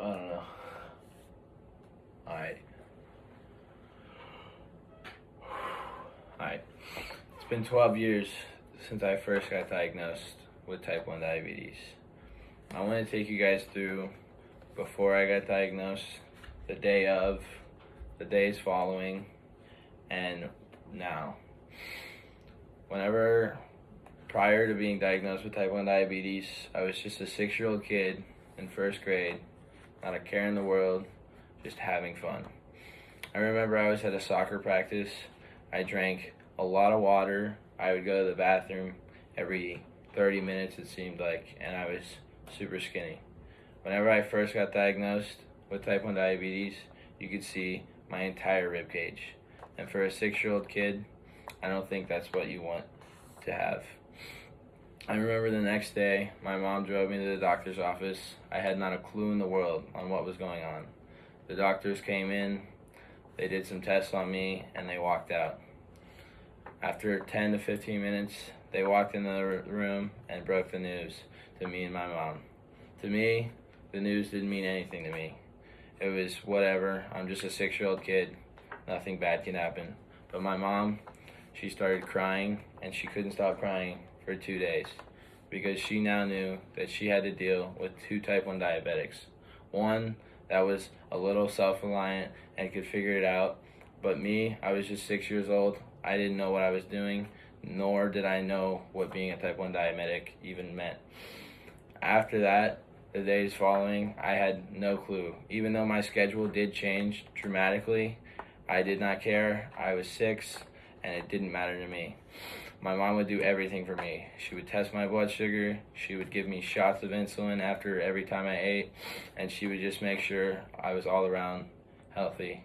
I don't know. Alright. Alright. It's been 12 years since I first got diagnosed with type 1 diabetes. I want to take you guys through before I got diagnosed, the day of, the days following, and now. Prior to being diagnosed with type 1 diabetes, I was just a 6-year-old kid in first grade, not a care in the world, just having fun. I remember I was at a soccer practice. I drank a lot of water. I would go to the bathroom every 30 minutes, it seemed like, and I was super skinny. Whenever I first got diagnosed with type 1 diabetes, you could see my entire rib cage. And for a 6-year-old kid, I don't think that's what you want to have. I remember the next day, my mom drove me to the doctor's office. I had not a clue in the world on what was going on. The doctors came in, they did some tests on me, and they walked out. After 10 to 15 minutes, they walked in the room and broke the news to me and my mom. To me, the news didn't mean anything to me. It was whatever, I'm just a 6-year-old kid, nothing bad can happen. But my mom, she started crying, and she couldn't stop crying for 2 days because she now knew that she had to deal with 2 type 1 diabetics. One that was a little self-reliant and could figure it out, but me, I was just 6 years old. I didn't know what I was doing, nor did I know what being a type 1 diabetic even meant. After that, the days following, I had no clue. Even though my schedule did change dramatically, I did not care. I was 6, and it didn't matter to me. My mom would do everything for me. She would test my blood sugar, she would give me shots of insulin after every time I ate, and she would just make sure I was all around healthy.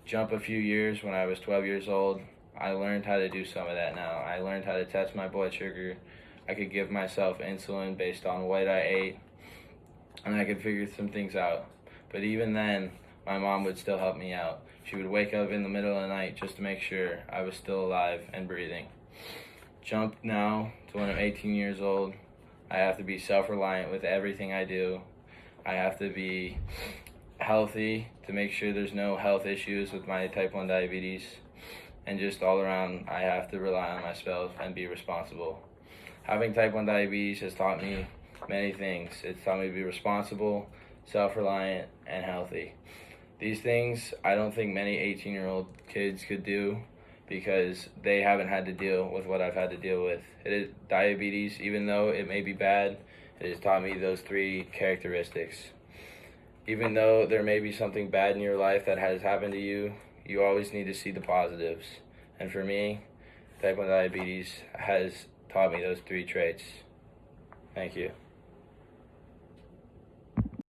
Jump a few years, when I was 12 years old, I learned how to do some of that now. I learned how to test my blood sugar. I could give myself insulin based on what I ate, and I could figure some things out. But even then, my mom would still help me out. She would wake up in the middle of the night just to make sure I was still alive and breathing. Jump now to when I'm 18 years old. I have to be self-reliant with everything I do. I have to be healthy to make sure there's no health issues with my type 1 diabetes. And just all around, I have to rely on myself and be responsible. Having type 1 diabetes has taught me many things. It's taught me to be responsible, self-reliant, and healthy. These things I don't think many 18-year-old kids could do because they haven't had to deal with what I've had to deal with. It is diabetes, even though it may be bad, it has taught me those 3 characteristics. Even though there may be something bad in your life that has happened to you, you always need to see the positives. And for me, type 1 diabetes has taught me those 3 traits. Thank you.